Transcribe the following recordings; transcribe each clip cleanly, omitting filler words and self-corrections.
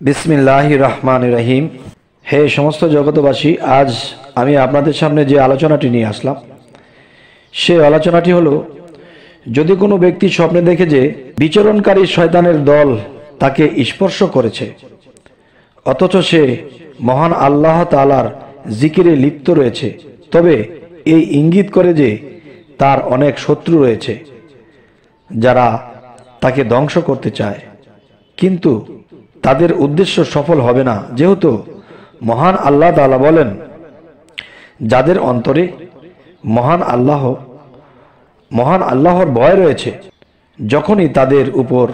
বিসমিল্লাহির রহমানির রহিম। হে সমস্ত জগতবাসী, আজ আমি আপনাদের সামনে যে আলোচনাটি নিয়ে আসলাম সে আলোচনাটি হলো, যদি কোনো ব্যক্তি স্বপ্নে দেখে যে বিচরণকারী শয়তানের দল তাকে স্পর্শ করেছে, অথচ সে মহান আল্লাহ তাআলার জিকিরে লিপ্ত রয়েছে, তবে এই ইঙ্গিত করে যে তার অনেক শত্রু রয়েছে যারা তাকে ধ্বংস করতে চায়, কিন্তু তাদের উদ্দেশ্য সফল হবে না, যেহেতু মহান আল্লাহ তাআলা বলেন, যাদের অন্তরে মহান আল্লাহর ভয় রয়েছে, যখনই তাদের উপর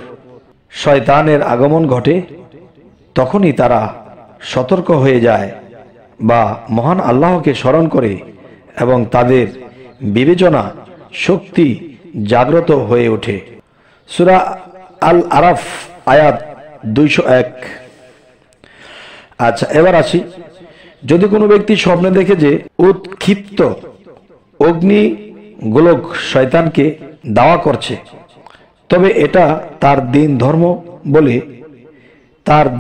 শয়তানের আগমন ঘটে তখনই তারা সতর্ক হয়ে যায় বা মহান আল্লাহকে স্মরণ করে এবং তাদের বিবেচনা শক্তি জাগ্রত হয়ে ওঠে। সূরা আল আরাফ আয়াত 201। আচ্ছা, এবার আসি, যদি কোনো ব্যক্তি স্বপ্নে দেখে যে উৎক্ষিপ্ত অগ্নি গোলক শয়তানকে দাওয়া করছে, তবে এটা তার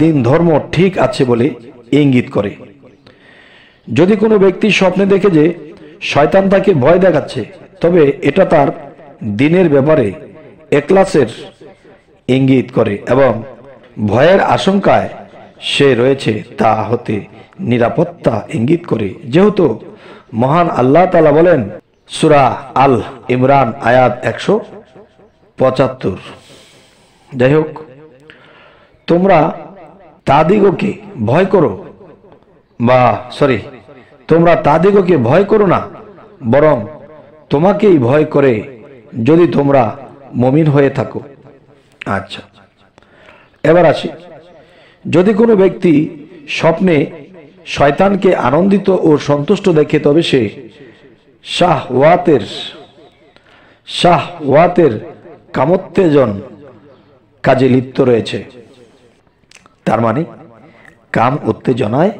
দিন ধর্ম ঠিক আছে বলে ইঙ্গিত করে। যদি কোনো ব্যক্তি স্বপ্নে দেখে যে শয়তান তাকে ভয় দেখাচ্ছে, তবে এটা তার দিনের ব্যাপারে ইখলাসের ইঙ্গিত করে এবং ভয়ের আশঙ্কায় সে রয়েছে তা হতে নিরাপত্তা ইঙ্গিত করে, যেহেতু মহান আল্লাহ তাআলা বলেন সূরা আল ইমরান আয়াত 175। যাই হোক, তোমরা তাদিগকে ভয় করো না, বরং তোমাকেই ভয় করে যদি তোমরা মুমিন হয়ে থাকো। আচ্ছা, এবার আসি, যদি কোনো ব্যক্তি স্বপ্নে শয়তানকে আনন্দিত ও সন্তুষ্ট দেখে, তবে সে শাহওয়াতের কামোত্তেজন কাজে লিপ্ত রয়েছে। তার মানে কাম উত্তেজনায়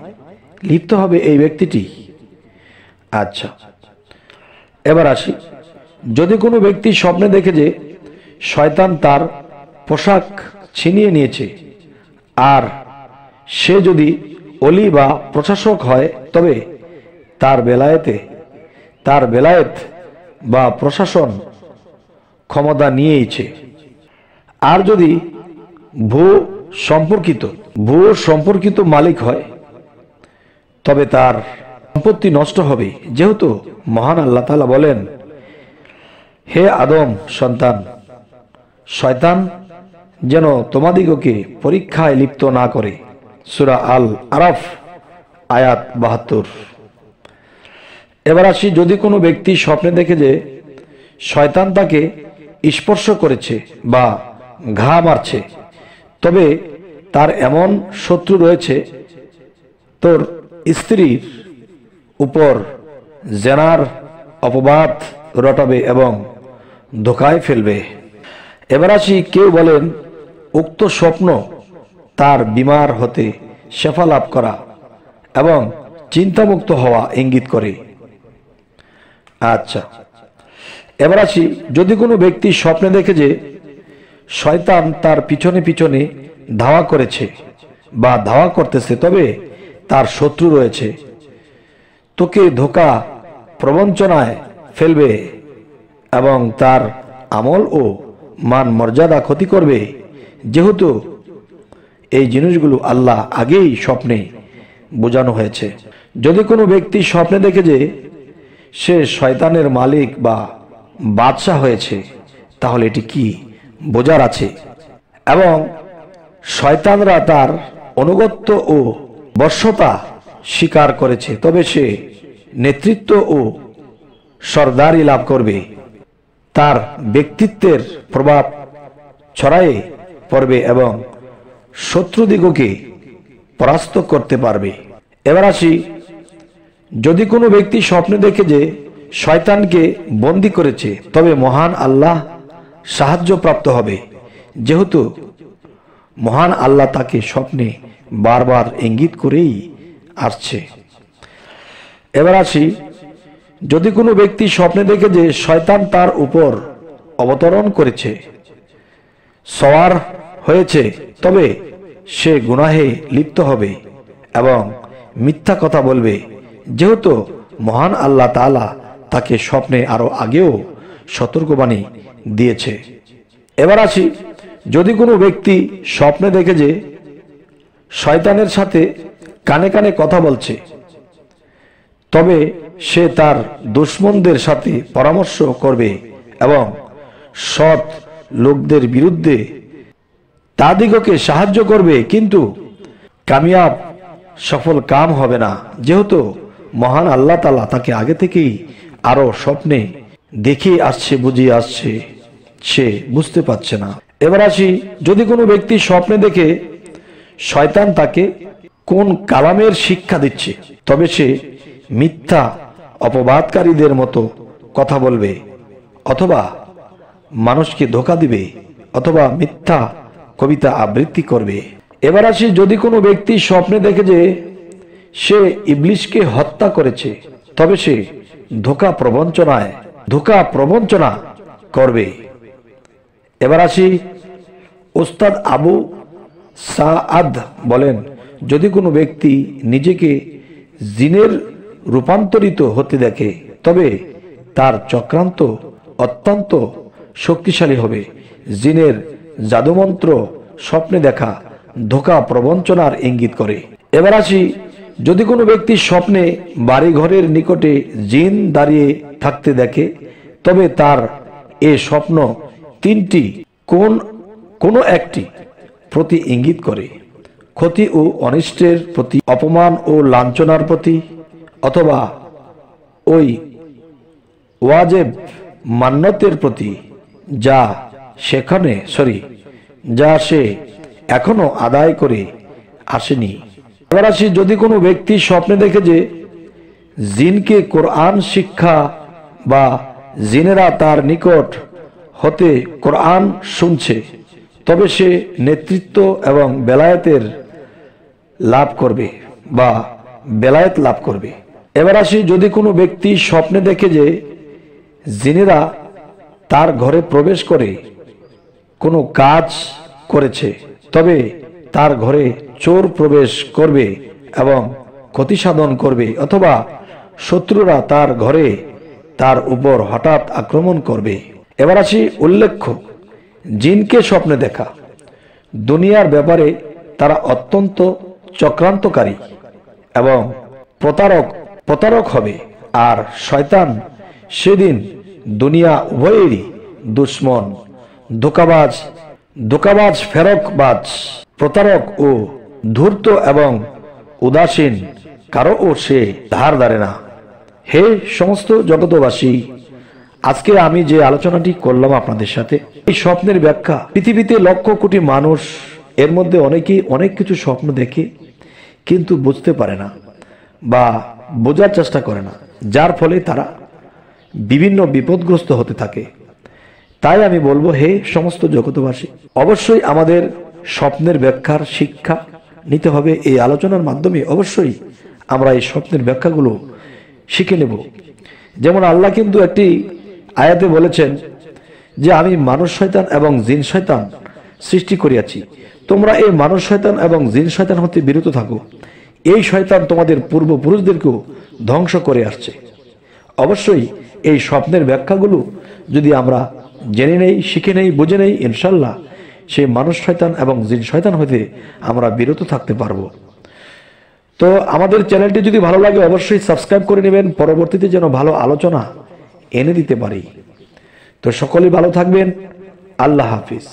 লিপ্ত হবে এই ব্যক্তিটি। আচ্ছা, এবার আসি, যদি কোনো ব্যক্তি স্বপ্নে দেখে যে শয়তান তার পোশাক ছিনিয়ে নিয়েছে, আর সে যদি অলি বা প্রশাসক হয়, তবে তার বেলায়েত বা প্রশাসন ক্ষমতা নিয়েইছে। আর যদি ভূ সম্পর্কিত মালিক হয়, তবে তার সম্পত্তি নষ্ট হবে, যেহেতু মহান আল্লাহ তাআলা বলেন, হে আদম সন্তান, শয়তান যেন তোমাদিগকে পরীক্ষায় লিপ্ত না করে। সূরা আল আরাফ আয়াত 72। এবার আসি, যদি কোনো ব্যক্তি স্বপ্নে দেখে যে শয়তান তাকে স্পর্শ করেছে বা ঘা মারছে, তবে তার এমন শত্রু রয়েছে তোর স্ত্রীর উপর জেনার অপবাদ রটাবে এবং ধোঁকায় ফেলবে। এবার আসি, কেউ বলেন উক্ত স্বপ্ন তার বিমার হতে শেফা লাভ করা এবং চিন্তামুক্ত হওয়া ইঙ্গিত করে। আচ্ছা, এবার আসি, যদি কোনো ব্যক্তি স্বপ্নে দেখে যে শয়তান তার পিছনে ধাওয়া করেছে বা ধাওয়া করতেছে, তবে তার শত্রু রয়েছে, তোকে ধোঁকা প্রবঞ্চনায় ফেলবে এবং তার আমল ও মান মর্যাদা ক্ষতি করবে, যেহেতু এই জিনিসগুলো আল্লাহ আগেই স্বপ্নে বোঝানো হয়েছে। যদি কোনো ব্যক্তি স্বপ্নে দেখে যে সে শয়তানের মালিক বা বাদশা হয়েছে, তাহলে এটি কি বোঝার আছে এবং শয়তানরা তার অনুগত্য ও বশ্যতা স্বীকার করেছে, তবে সে নেতৃত্ব ও সরদারি লাভ করবে, তার ব্যক্তিত্বের প্রভাব ছড়ায়ে পড়বে এবং শত্রুদিগকে পরাস্ত করতে পারবে। এবার আসি, যদি কোনো ব্যক্তি স্বপ্নে দেখে যে শয়তানকে বন্দী করেছে, তবে মহান আল্লাহ সাহায্য প্রাপ্ত হবে, যেহেতু মহান আল্লাহ তাকে স্বপ্নে বারবার ইঙ্গিত করেই আসছে। এবার আসি, যদি কোনো ব্যক্তি স্বপ্নে দেখে যে শয়তান তার উপর অবতরণ করেছে, সওয়ার হয়েছে, তবে সে গুনাহে লিপ্ত হবে এবং মিথ্যা কথা বলবে, যেহেতু মহান আল্লাহ তাআলা তাকে স্বপ্নে আরো আগেও সতর্কবাণী দিয়েছে। এবার আসি, যদি কোনো ব্যক্তি স্বপ্নে দেখে যে শয়তানের সাথে কানে কানে কথা বলছে, তবে সে তার দুশমনদের সাথে পরামর্শ করবে এবং সৎ লোকদের বিরুদ্ধে তাদিগকে সাহায্য করবে, কিন্তু কামিয়াব সফল কাম হবে না, যেহেতু মহান আল্লাহ তাআলা তাকে আগে থেকেই আরো স্বপ্নে দেখে আসছে, বুঝিয়ে আসছে, সে বুঝতে পারছে না। এবার আসি, যদি কোনো ব্যক্তি স্বপ্নে দেখে শয়তান তাকে কোন কালামের শিক্ষা দিচ্ছে, তবে সে মিথ্যা অপবাদকারীদের মতো কথা বলবে, অথবা মানুষকে ধোঁকা দিবে, অথবা মিথ্যা কবিতা আবৃত্তি করবে। এবার আসি, যদি কোনো ব্যক্তি স্বপ্নে দেখে যে সে ইবলিশকে হত্যা করেছে, তবে সে ধোঁকা প্রবঞ্চনা করবে। এবার আসি, উস্তাদ আবু সাআদ বলেন, যদি কোনো ব্যক্তি নিজেকে জিনের রূপান্তরিত হতে দেখে, তবে তার চক্রান্ত অত্যন্ত শক্তিশালী হবে। জিনের জাদুমন্ত্র স্বপ্নে দেখা ধোঁকা প্রবঞ্চনার ইঙ্গিত করে। এবার আসি, যদি কোনো ব্যক্তি স্বপ্নে বাড়ি ঘরের নিকটে জিন দাঁড়িয়ে থাকতে দেখে, তবে তার এ স্বপ্ন তিনটি কোন একটি প্রতি ইঙ্গিত করে: ক্ষতি ও অনিষ্টের প্রতি, অপমান ও লাঞ্ছনার প্রতি, অথবা ওই ওয়াজেব মান্যতের প্রতি যা সে এখনো আদায় করে আসেনি। এবার আসি, যদি কোনো ব্যক্তি স্বপ্নে দেখে যে জিনকে কোরআন শিক্ষা বা জিনেরা তার নিকট হতে কোরআন শুনছে, তবে সে নেতৃত্ব এবং বেলায়েত লাভ করবে। এবার আসি, যদি কোনো ব্যক্তি স্বপ্নে দেখে যে জিনেরা তার ঘরে প্রবেশ করে কোনো কাজ করেছে, তবে তার ঘরে চোর প্রবেশ করবে এবং ক্ষতি সাধন করবে, অথবা শত্রুরা তার ঘরে তার উপর হঠাৎ আক্রমণ করবে। এবার আসি, উল্লেখ্য, জিনকে স্বপ্নে দেখা দুনিয়ার ব্যাপারে তারা অত্যন্ত চক্রান্তকারী এবং প্রতারক হবে, আর শয়তান সেদিন দুনিয়া উভয়েরই দুশ্মন, ধোঁকাবাজ, ফেরকবাজ, প্রতারক ও ধূর্ত এবং উদাসীন কারো সে ধার ধারে না। হে সমস্ত জগতবাসী, আজকে আমি যে আলোচনাটি করলাম আপনাদের সাথে, এই স্বপ্নের ব্যাখ্যা, পৃথিবীতে লক্ষ কোটি মানুষ, এর মধ্যে অনেকেই অনেক কিছু স্বপ্ন দেখে কিন্তু বুঝতে পারে না বা বোঝার চেষ্টা করে না, যার ফলে তারা বিভিন্ন বিপদগ্রস্ত হতে থাকে। তাই আমি বলবো, হে সমস্ত জগতবাসী, অবশ্যই আমাদের স্বপ্নের ব্যাখ্যার শিক্ষা নিতে হবে। এই আলোচনার মাধ্যমে অবশ্যই আমরা এই স্বপ্নের ব্যাখ্যাগুলো শিখে নেব। যেমন আল্লাহ কিন্তু একটি আয়াতে বলেছেন যে আমি মানুষ শয়তান এবং জিন শয়তান সৃষ্টি করিয়াছি, তোমরা এই মানুষ শয়তান এবং জিন শয়তান হতে বিরত থাকো। এই শয়তান তোমাদের পূর্বপুরুষদেরকেও ধ্বংস করে আসছে। অবশ্যই এই স্বপ্নের ব্যাখ্যাগুলো যদি আমরা জেনে নেই, শিখে নেই, বুঝে নেই, ইনশাল্লাহ সেই মানুষ শয়তান এবং জিন শয়তান হতে আমরা বিরত থাকতে পারবো। তো আমাদের চ্যানেলটি যদি ভালো লাগে অবশ্যই সাবস্ক্রাইব করে নেবেন, পরবর্তীতে যেন ভালো আলোচনা এনে দিতে পারি। তো সকলেই ভালো থাকবেন। আল্লাহ হাফিজ।